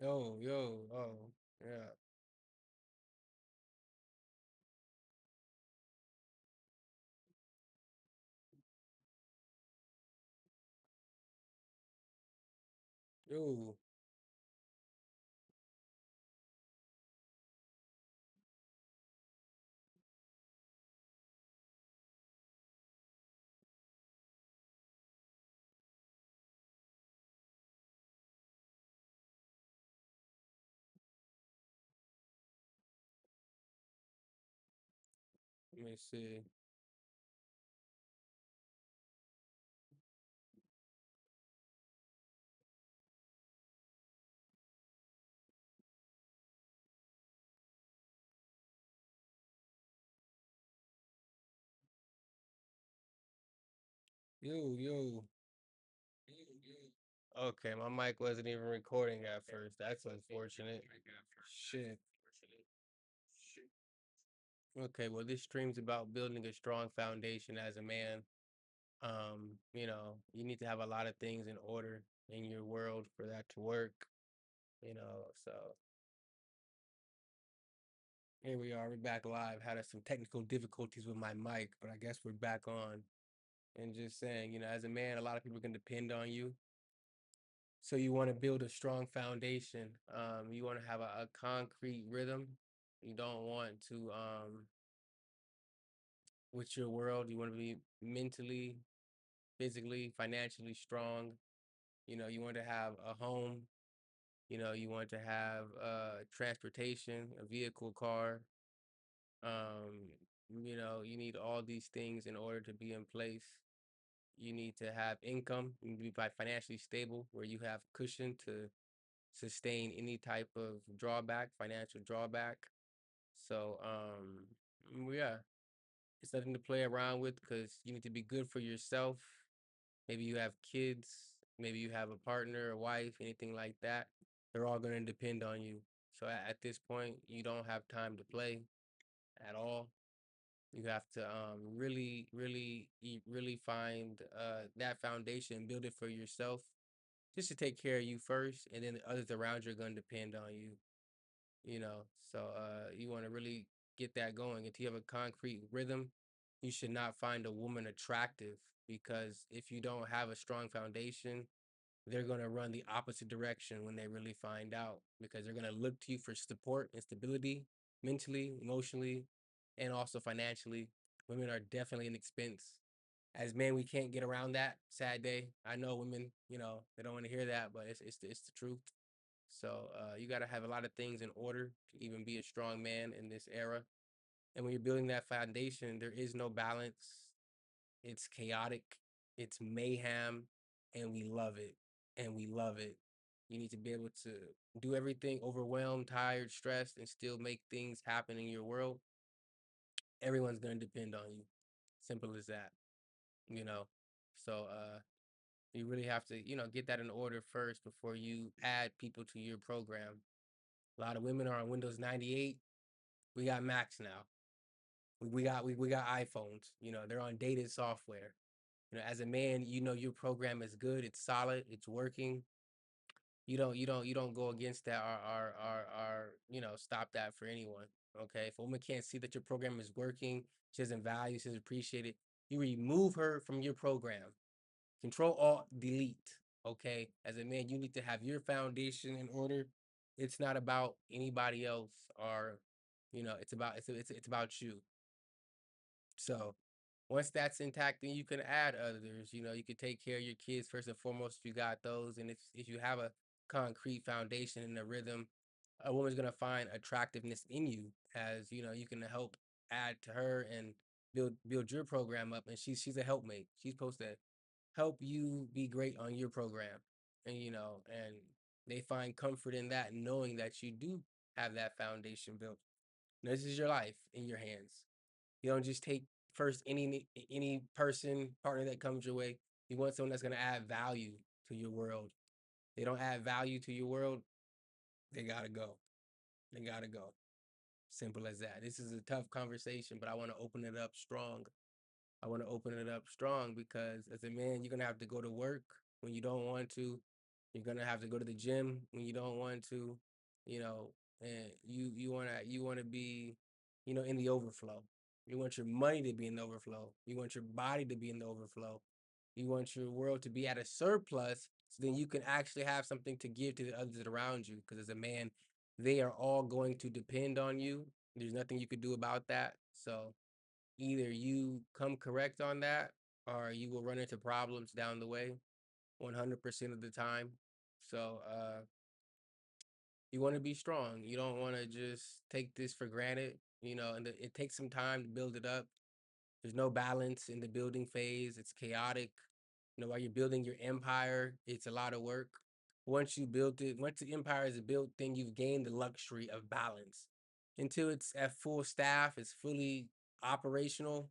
Oh, yeah. Yo, let me see. Yo. Okay, my mic wasn't even recording at first. That's unfortunate. Shit. Okay, well, this stream's about building a strong foundation as a man. You need to have a lot of things in order in your world for that to work, so here we are, we're back live. Had some technical difficulties with my mic, but I guess we're back on. And just saying, as a man, a lot of people can depend on you. So you want to build a strong foundation. You want to have a concrete rhythm. You don't want to, with your world, you want to be mentally, physically, financially strong. You want to have a home. You want to have transportation, a vehicle, car. You need all these things in order to be in place. You need to have income. You need to be financially stable where you have cushion to sustain any type of drawback, financial drawback. So, yeah, it's nothing to play around with because you need to be good for yourself. Maybe you have kids, maybe you have a partner, a wife, anything like that. They're all going to depend on you. So at this point, you don't have time to play at all. You have to really find that foundation, build it for yourself, just to take care of you first, and then the others around you are going to depend on you. You want to really get that going. If you have a concrete rhythm, you should not find a woman attractive because if you don't have a strong foundation, they're going to run the opposite direction when they really find out because they're going to look to you for support and stability mentally, emotionally, and also financially. Women are definitely an expense. As men, we can't get around that. Sad day. I know women, they don't want to hear that, but it's the truth. So you got to have a lot of things in order to even be a strong man in this era. And when you're building that foundation, there is no balance. It's chaotic, it's mayhem, and we love it. And we love it. You need to be able to do everything overwhelmed, tired, stressed, and still make things happen in your world. Everyone's going to depend on you. Simple as that, you know. So you really have to, get that in order first before you add people to your program. A lot of women are on Windows 98. We got Macs now. We got iPhones. They're on dated software. As a man, your program is good, it's solid, it's working. You don't go against that or stop that for anyone. Okay. If a woman can't see that your program is working, she doesn't value, she doesn't appreciate it, you remove her from your program. Control Alt Delete. Okay. As a man, you need to have your foundation in order. It's not about anybody else or it's about you. So once that's intact, then you can add others. You can take care of your kids first and foremost if you got those. And if you have a concrete foundation and a rhythm, a woman's gonna find attractiveness in you as you can help add to her and build your program up. And she's a helpmate. She's supposed to help you be great on your program. And they find comfort in that, knowing that you do have that foundation built. This is your life in your hands. You don't just take first any person partner that comes your way. You want someone that's gonna add value to your world. They don't add value to your world, they gotta go. They gotta go. Simple as that. This is a tough conversation, but I want to open it up strong. I want to open it up strong because as a man, you're gonna have to go to work when you don't want to. You're gonna have to go to the gym when you don't want to, you know, and you wanna be, in the overflow. You want your money to be in the overflow. You want your body to be in the overflow. You want your world to be at a surplus, so then you can actually have something to give to the others around you. Because as a man, they are all going to depend on you. There's nothing you could do about that. So either you come correct on that, or you will run into problems down the way 100% of the time. So you want to be strong. You don't want to just take this for granted, and it takes some time to build it up. There's no balance in the building phase. It's chaotic. While you're building your empire, it's a lot of work. Once you build it, once the empire is built, then you've gained the luxury of balance. Until it's at full staff, it's fully operational.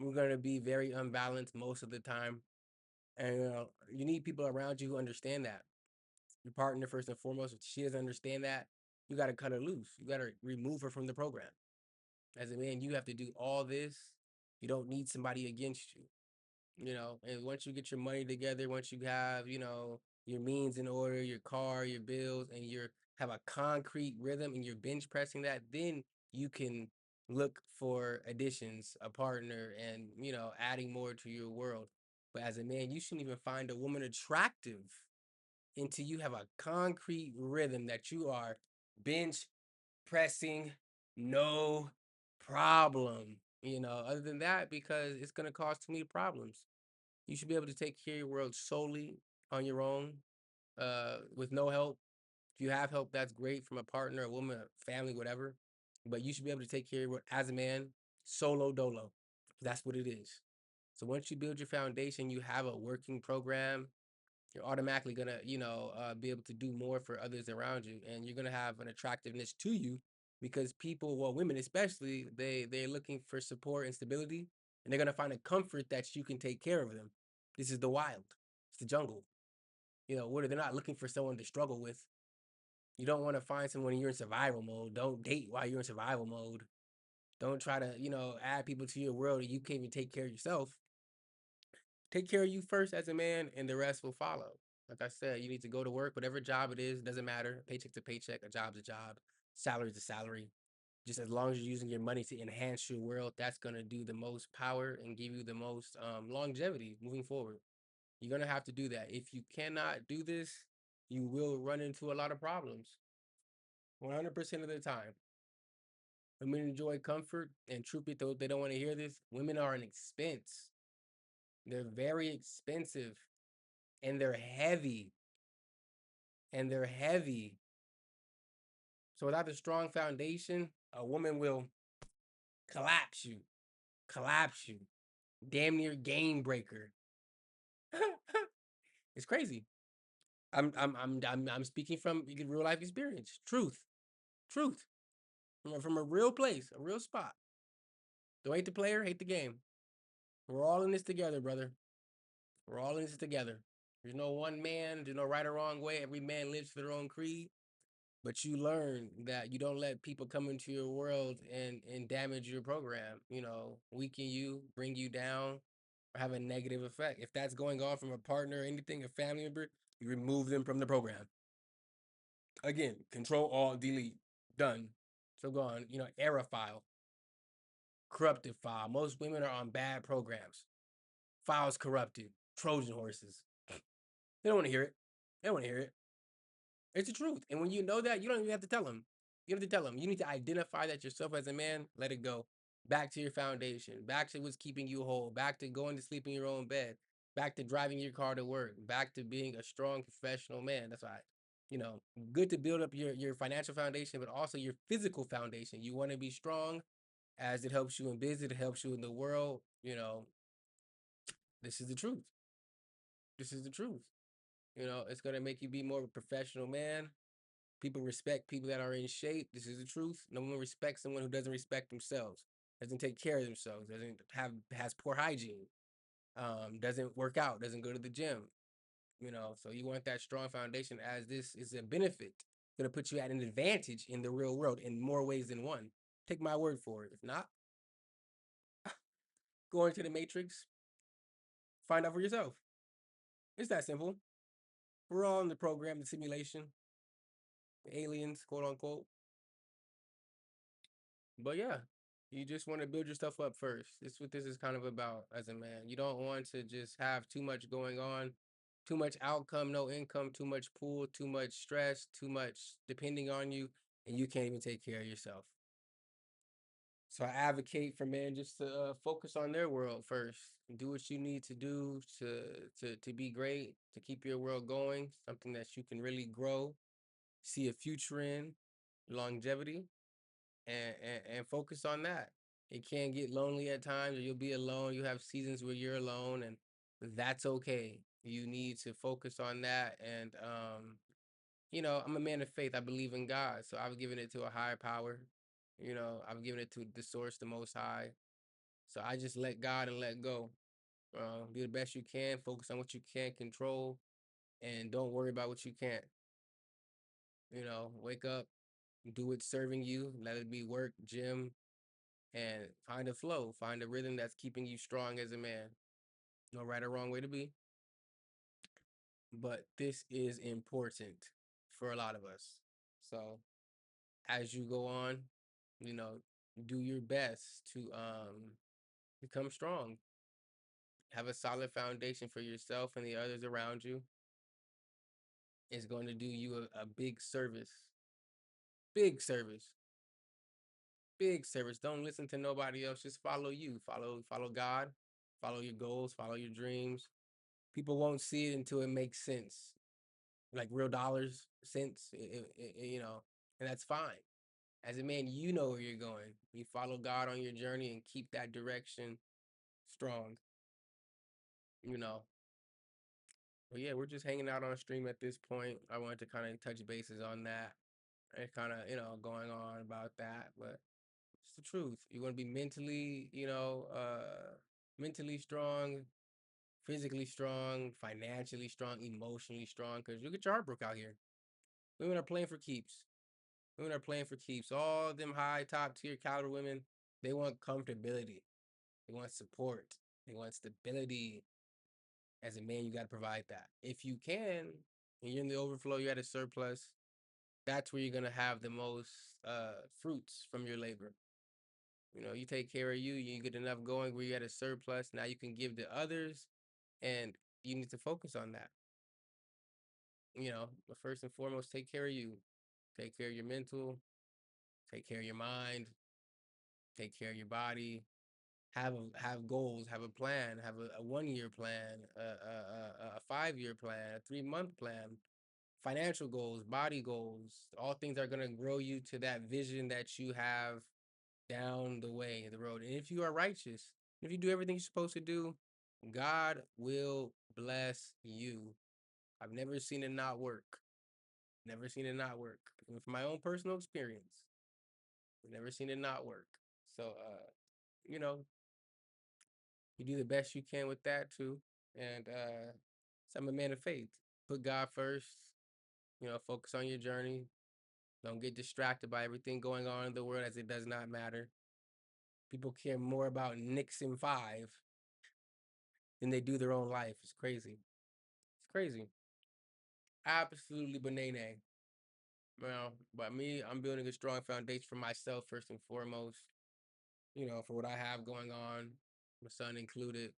We're going to be very unbalanced most of the time. And you need people around you who understand that. Your partner, first and foremost, if she doesn't understand that, you got to cut her loose. You got to remove her from the program. As a man, you have to do all this. You don't need somebody against you. And once you get your money together, once you have, your means in order, your car, your bills, and you have a concrete rhythm and you're bench pressing that, then you can look for additions, a partner, and, adding more to your world. But as a man, you shouldn't even find a woman attractive until you have a concrete rhythm that you are bench pressing, no problem. Other than that, because it's going to cause too many problems. You should be able to take care of your world solely on your own, with no help. If you have help, that's great from a partner, a woman, a family, whatever. But you should be able to take care of your world as a man, solo dolo. That's what it is. So once you build your foundation, you have a working program, you're automatically gonna, be able to do more for others around you, and you're gonna have an attractiveness to you because people, well, women especially, they're looking for support and stability, and they're gonna find a comfort that you can take care of them. This is the wild, it's the jungle. What they're not looking for someone to struggle with. You don't want to find someone when you're in survival mode. Don't date while you're in survival mode. Don't try to, add people to your world and you can't even take care of yourself. Take care of you first as a man, and the rest will follow. Like I said, you need to go to work, whatever job it is, doesn't matter. Paycheck to paycheck, a job's a job, salary to salary. Just as long as you're using your money to enhance your world, that's gonna do the most power and give you the most longevity moving forward. You're gonna have to do that. If you cannot do this, you will run into a lot of problems. 100% of the time. Women enjoy comfort, and truth be told, they don't want to hear this. Women are an expense. They're very expensive, and they're heavy, and they're heavy. So without a strong foundation, a woman will collapse you, collapse you, damn near game breaker. It's crazy. I'm speaking from real life experience, truth, from a real place, a real spot. Don't hate the player, hate the game. We're all in this together, brother. We're all in this together. There's no one man, there's no right or wrong way. Every man lives for their own creed. But you learn that you don't let people come into your world and damage your program, weaken you, bring you down, or have a negative effect. If that's going on from a partner or anything, a family member, you remove them from the program. Again, control, alt, delete, done. So go on, error file, corrupted file. Most women are on bad programs. Files corrupted, Trojan horses. They don't want to hear it. They don't want to hear it. It's the truth. And when you know that, you don't even have to tell them. You don't have to tell them. You need to identify that yourself as a man, let it go. Back to your foundation, back to what's keeping you whole, back to going to sleep in your own bed, back to driving your car to work, back to being a strong professional man. That's why, good to build up your financial foundation, but also your physical foundation. You want to be strong as it helps you in business, it helps you in the world. This is the truth. This is the truth. It's going to make you be more of a professional man. People respect people that are in shape. This is the truth. No one respects someone who doesn't respect themselves, doesn't take care of themselves, doesn't has poor hygiene, doesn't work out, doesn't go to the gym. So you want that strong foundation, as this is a benefit. It's gonna put you at an advantage in the real world in more ways than one. Take my word for it. If not, go into the matrix, find out for yourself. It's that simple. We're all in the program, the simulation, aliens, quote unquote. But yeah, you just want to build yourself up first. This is what this is kind of about as a man. You don't want to just have too much going on, too much outcome, no income, too much pool, too much stress, too much depending on you, and you can't even take care of yourself. So I advocate for men just to focus on their world first. Do what you need to do to be great, to keep your world going, something that you can really grow, see a future in, longevity, and focus on that. It can get lonely at times, or you'll be alone. You have seasons where you're alone, and that's okay. You need to focus on that. And I'm a man of faith. I believe in God, so I've given it to a higher power. I've given it to the source, the Most High. So I just let God and let go. Do the best you can. Focus on what you can control, and don't worry about what you can't. Wake up, do what's serving you. Let it be work, gym, and find a flow, find a rhythm that's keeping you strong as a man. No right or wrong way to be, but this is important for a lot of us. So as you go on, you know, do your best to become strong. Have a solid foundation for yourself and the others around you. It's going to do you a big service. Big service. Big service. Don't listen to nobody else. Just follow you. Follow God. Follow your goals. Follow your dreams. People won't see it until it makes sense, like real dollars, cents, and that's fine. As a man, you know where you're going. You follow God on your journey and keep that direction strong, you know. But yeah, we're just hanging out on stream at this point. I wanted to kind of touch bases on that and kind of, going on about that. But it's the truth. You want to be mentally, mentally strong, physically strong, financially strong, emotionally strong, because you get your heart broke out here. Women are playing for keeps. Women are playing for keeps. All them high top tier caliber women, they want comfortability. They want support. They want stability. As a man, you got to provide that. If you can, and you're in the overflow, you're at a surplus, that's where you're gonna have the most fruits from your labor. You take care of you, you get enough going where you're at a surplus. Now you can give to others, and you need to focus on that. But first and foremost, take care of you. Take care of your mental, take care of your mind, take care of your body, have goals, have a plan, have a 1 year plan, a 5 year plan, a 3 month plan, financial goals, body goals, all things are gonna grow you to that vision that you have down the way, the road. And if you are righteous, if you do everything you're supposed to do, God will bless you. I've never seen it not work. Never seen it not work. And from my own personal experience, I've never seen it not work. So you know, you do the best you can with that too. And so I'm a man of faith. Put God first, focus on your journey. Don't get distracted by everything going on in the world, as it does not matter. People care more about Nixon 5 than they do their own life. It's crazy. It's crazy. Absolutely banana. But me, I'm building a strong foundation for myself first and foremost, for what I have going on, my son included.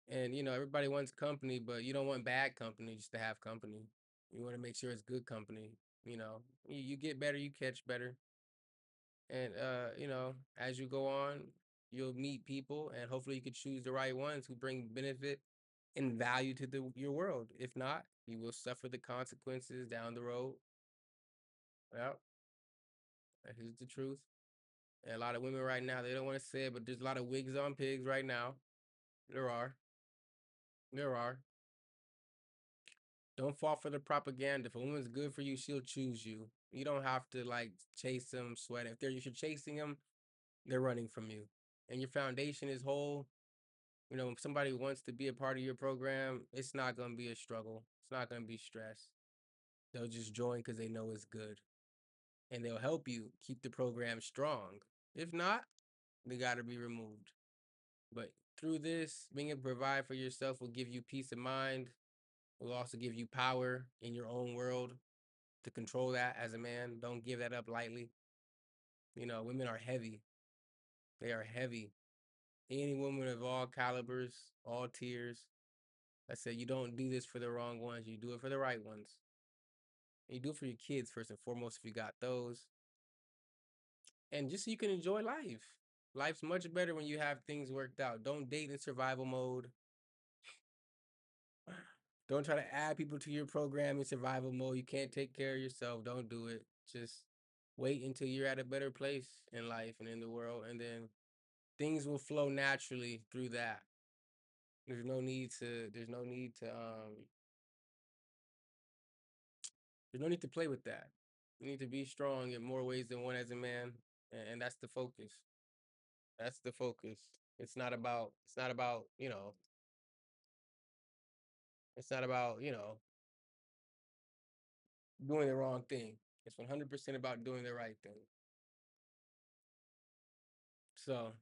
And everybody wants company, but you don't want bad company just to have company. You want to make sure it's good company. You get better, you catch better. And as you go on, you'll meet people, and hopefully you could choose the right ones who bring benefit and value to your world. If not, you will suffer the consequences down the road. Yeah, that is the truth. And a lot of women right now, they don't want to say it, but there's a lot of wigs on pigs right now. There are. There are. Don't fall for the propaganda. If a woman's good for you, she'll choose you. You don't have to like chase them, sweat. If you're chasing them, they're running from you. And your foundation is whole. If somebody wants to be a part of your program, it's not gonna be a struggle. It's not gonna be stress. They'll just join because they know it's good. And they'll help you keep the program strong. If not, they gotta be removed. But through this, being able to provide for yourself will give you peace of mind, It will also give you power in your own world to control that as a man. Don't give that up lightly. You know, women are heavy. They are heavy. Any woman of all calibers, all tiers. I said, you don't do this for the wrong ones. You do it for the right ones. And you do it for your kids first and foremost if you got those. And just so you can enjoy life. Life's much better when you have things worked out. Don't date in survival mode. Don't try to add people to your program in survival mode. You can't take care of yourself. Don't do it. Just wait until you're at a better place in life and in the world, and then things will flow naturally through that. There's no need to. There's no need to play with that. You need to be strong in more ways than one as a man, and that's the focus. That's the focus. It's not about. It's not about. It's not about doing the wrong thing. It's 100% about doing the right thing. So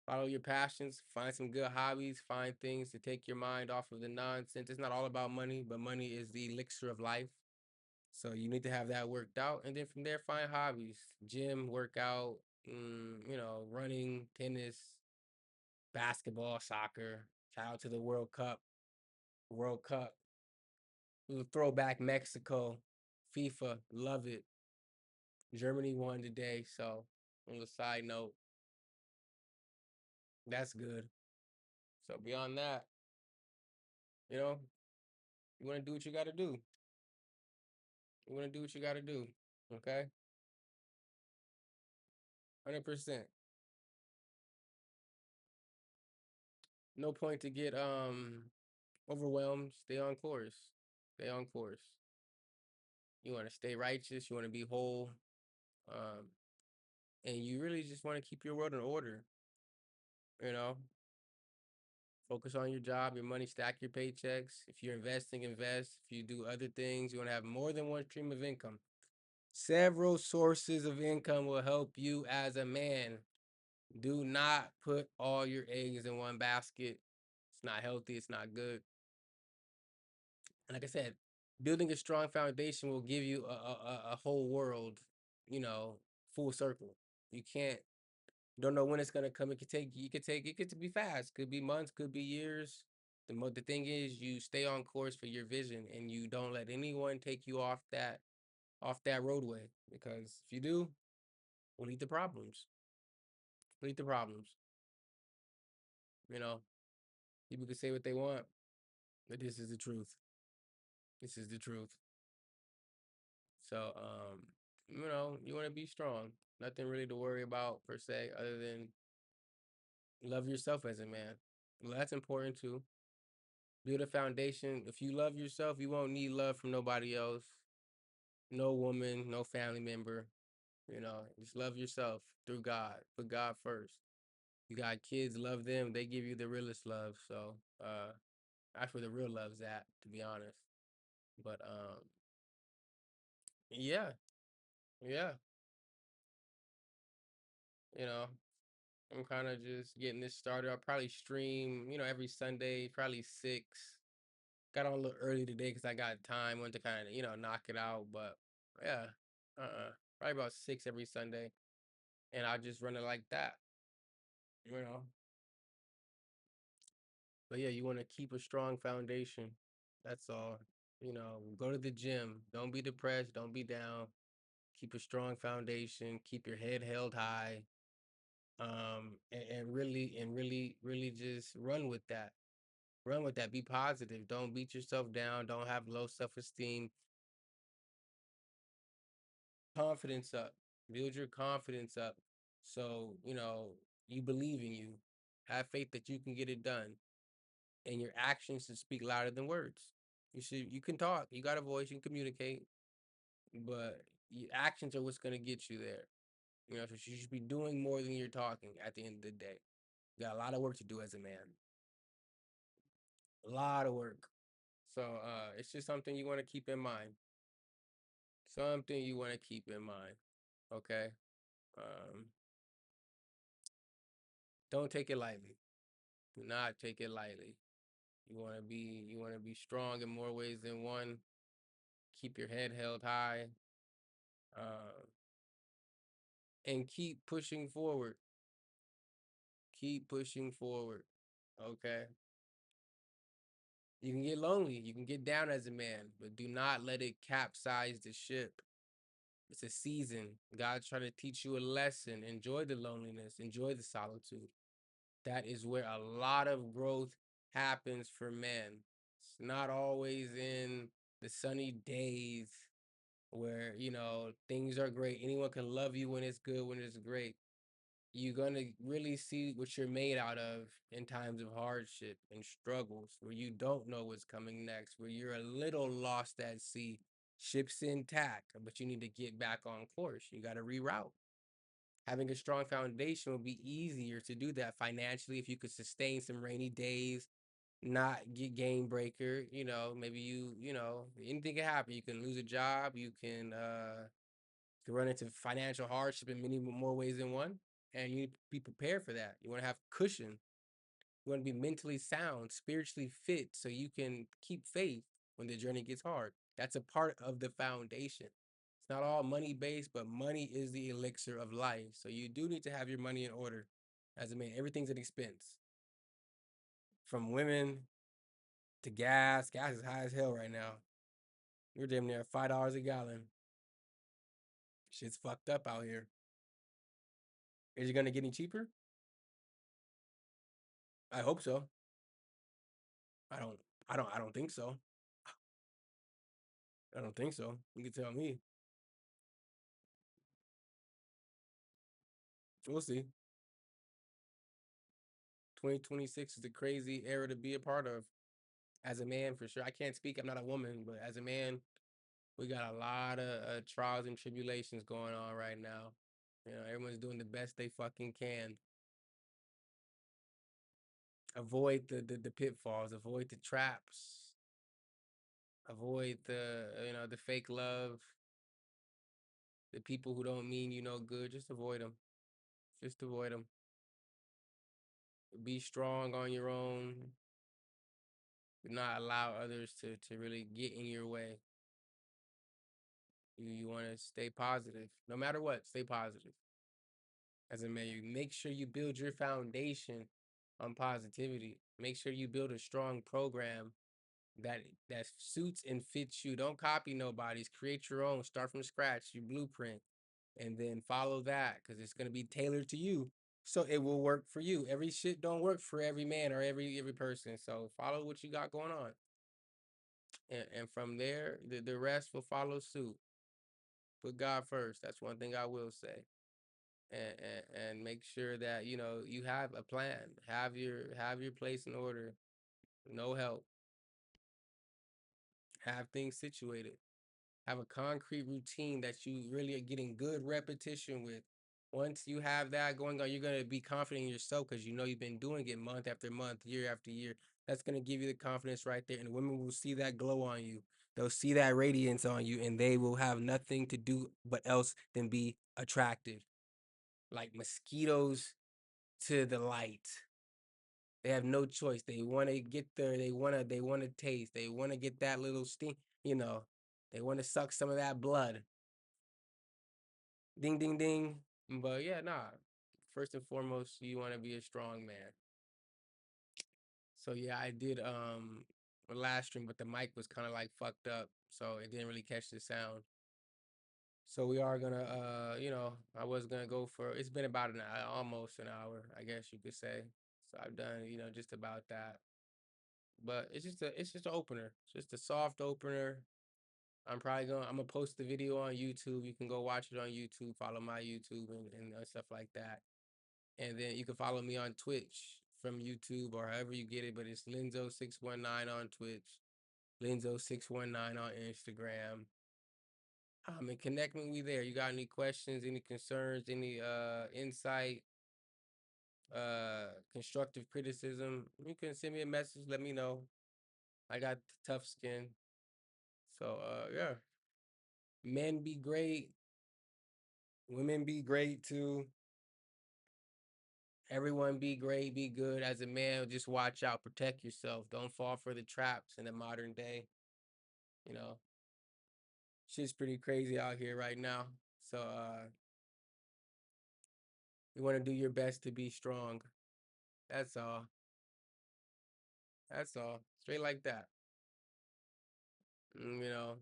follow your passions, find some good hobbies, find things to take your mind off of the nonsense. It's not all about money, but money is the elixir of life. So you need to have that worked out. And then from there, find hobbies, gym, workout, running, tennis, basketball, soccer. Shout out to the World Cup. World Cup. Little throwback Mexico. FIFA. Love it. Germany won today. So on the side note, that's good. So beyond that, you know, you want to do what you got to do. You want to do what you got to do. Okay? 100%. No point to get overwhelmed. Stay on course. Stay on course. You want to stay righteous, you want to be whole. Um and you really just want to keep your world in order, you know? Focus on your job, your money, stack your paychecks. If you're investing, invest. If you do other things, you want to have more than one stream of income. Several sources of income will help you as a man. Do not put all your eggs in one basket. It's not healthy. It's not good. And like I said, building a strong foundation will give you a whole world, you know, full circle. You can't, don't know when it's gonna come. It could be fast. Could be months. Could be years. The thing is, you stay on course for your vision, and you don't let anyone take you off that roadway. Because if you do, we'll lead to problems. We'll lead to problems. You know, people can say what they want, but this is the truth. This is the truth. So, you want to be strong. Nothing really to worry about per se, other than love yourself as a man. Well, that's important too. Build a foundation. If you love yourself, you won't need love from nobody else. No woman, no family member. Just love yourself through God. Put God first. You got kids, love them. They give you the realest love. So, that's where the real love's at, to be honest. But yeah, yeah. You know, I'm kind of just getting this started. I'll probably stream, every Sunday, probably 6. Got on a little early today because I got time. Wanted to kind of, knock it out. But yeah, probably about 6 every Sunday. And I'll just run it like that, you know. But yeah, you want to keep a strong foundation. That's all. Go to the gym. Don't be depressed. Don't be down. Keep a strong foundation. Keep your head held high. And really just run with that. Run with that. Be positive. Don't beat yourself down. Don't have low self-esteem. Confidence up. Build your confidence up. So, you believe in you. Have faith that you can get it done. And your actions should speak louder than words. You can talk. You got a voice, you can communicate, but your actions are what's gonna get you there. So you should be doing more than you're talking at the end of the day. You got a lot of work to do as a man. A lot of work. So it's just something you want to keep in mind. Something you want to keep in mind. Okay. Um, don't take it lightly. Do not take it lightly. You want to be strong in more ways than one. Keep your head held high, uh, and keep pushing forward. Keep pushing forward. Okay. You can get lonely. You can get down as a man, but do not let it capsize the ship. It's a season. God's trying to teach you a lesson. Enjoy the loneliness. Enjoy the solitude. That is where a lot of growth happens for men. It's not always in the sunny days where, things are great. Anyone can love you when it's good, when it's great. You're going to really see what you're made out of in times of hardship and struggles where you don't know what's coming next, where you're a little lost at sea, ship's intact, but you need to get back on course. You got to reroute. Having a strong foundation will be easier to do that financially if you could sustain some rainy days, not get game breaker. Maybe anything can happen. You can lose a job, you can run into financial hardship in many more ways than one. And you need to be prepared for that. You want to have cushion. You want to be mentally sound, spiritually fit, so you can keep faith when the journey gets hard. That's a part of the foundation. It's not all money based, but money is the elixir of life. So you do need to have your money in order as a man. Everything's an expense. From women to gas. Gas is high as hell right now. We're damn near $5 a gallon. Shit's fucked up out here. Is it gonna get any cheaper? I hope so. I don't I don't think so. I don't think so. You can tell me. We'll see. 2026 is a crazy era to be a part of. As a man, for sure. I can't speak. I'm not a woman, but as a man, we got a lot of trials and tribulations going on right now. Everyone's doing the best they fucking can. Avoid the pitfalls. Avoid the traps. Avoid the fake love. The people who don't mean you no good. Just avoid them. Just avoid them. Be strong on your own. Do not allow others to really get in your way. You want to stay positive. No matter what, stay positive. As a man, you make sure you build your foundation on positivity. Make sure you build a strong program that suits and fits you. Don't copy nobody's. Create your own. Start from scratch, your blueprint, and then follow that because it's gonna be tailored to you. So it will work for you. Every shit don't work for every man or every person. So follow what you got going on. And from there, the rest will follow suit. Put God first. That's one thing I will say. And make sure that you have a plan. Have your place in order. No help. Have things situated. Have a concrete routine that you really are getting good repetition with. Once you have that going on, you're gonna be confident in yourself because you know you've been doing it month after month, year after year. That's gonna give you the confidence right there, and women will see that glow on you. They'll see that radiance on you, and they will have nothing to do but else than be attractive, like mosquitoes to the light. They have no choice. They want to get there. They want to taste. They want to get that little sting, you know. They want to suck some of that blood. Ding ding ding. But yeah, nah. First and foremost, you want to be a strong man. So yeah, I did a last stream, but the mic was kind of like fucked up, so it didn't really catch the sound. So we are gonna I was gonna go for it's been about an hour, almost an hour, I guess you could say. So I've done, just about that. But it's just an opener. It's just a soft opener. I'm gonna post the video on YouTube. You can go watch it on YouTube, follow my YouTube and stuff like that. And then you can follow me on Twitch from YouTube or however you get it, but it's Linzo619 on Twitch, Linzo619 on Instagram. And connect with me there. You got any questions, any concerns, any insight, constructive criticism, you can send me a message, let me know. I got tough skin. So yeah. Men be great, women be great too. Everyone be great, be good. As a man, just watch out, protect yourself. Don't fall for the traps in the modern day. You know, shit's pretty crazy out here right now. So you want to do your best to be strong. That's all. That's all. Straight like that. You know,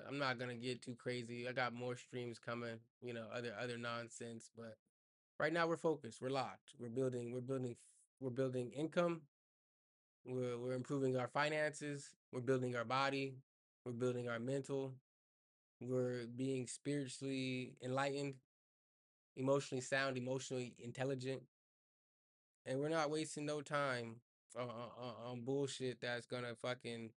I'm not gonna get too crazy. I got more streams coming. You know, other nonsense. But right now we're focused. We're locked. We're building income. We're improving our finances. We're building our body. We're building our mental. We're being spiritually enlightened, emotionally sound, emotionally intelligent, and we're not wasting no time on bullshit that's gonna fucking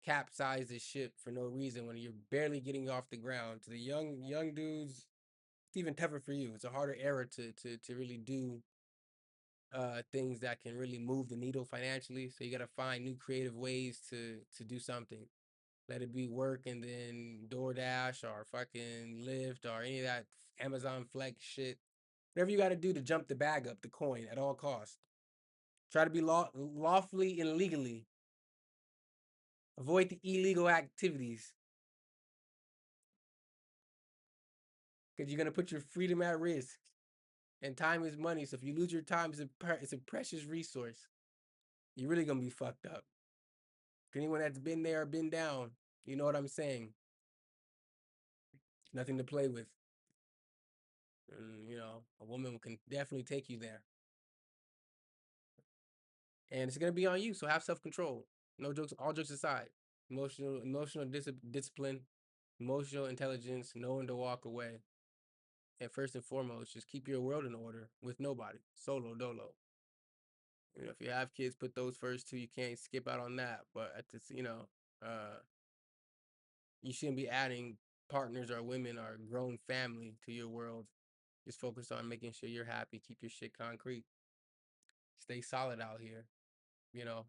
capsize the ship for no reason when you're barely getting off the ground. To the young dudes, it's even tougher for you. It's a harder era to really do things that can really move the needle financially. So you gotta find new creative ways to do something. Let it be work and then DoorDash or fucking Lyft or any of that Amazon Flex shit. Whatever you got to do to jump the bag up, the coin at all costs. Try to be lawfully and legally. Avoid the illegal activities because you're gonna put your freedom at risk. And time is money, so if you lose your time, it's a precious resource. You're really gonna be fucked up. Anyone that's been there or been down, you know what I'm saying. Nothing to play with. And, a woman can definitely take you there. And it's gonna be on you. So have self control. No jokes. All jokes aside, emotional discipline, emotional intelligence, knowing to walk away, and first and foremost, just keep your world in order with nobody, solo dolo. If you have kids, put those first two. You can't skip out on that. But at this, you shouldn't be adding partners or women or grown family to your world. Just focus on making sure you're happy. Keep your shit concrete. Stay solid out here. You know,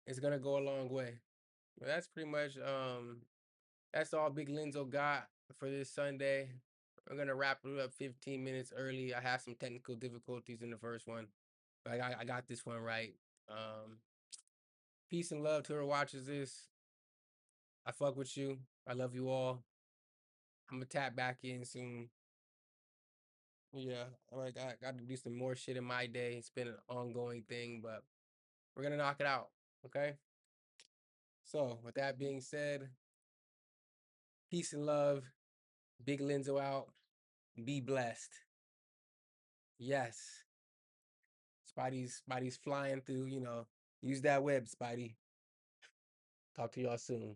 it's gonna go a long way. But that's pretty much that's all Big Linzo got for this Sunday. We're gonna wrap it up 15 minutes early. I had some technical difficulties in the first one, but I got this one right. Um, Peace and love to whoever watches this. I fuck with you. I love you all. I'm gonna tap back in soon. Yeah, I got to do some more shit in my day. It's been an ongoing thing, but we're gonna knock it out. Okay. So with that being said, peace and love. Big Linzo out. Be blessed. Yes. Spidey's flying through, use that web, Spidey. Talk to y'all soon.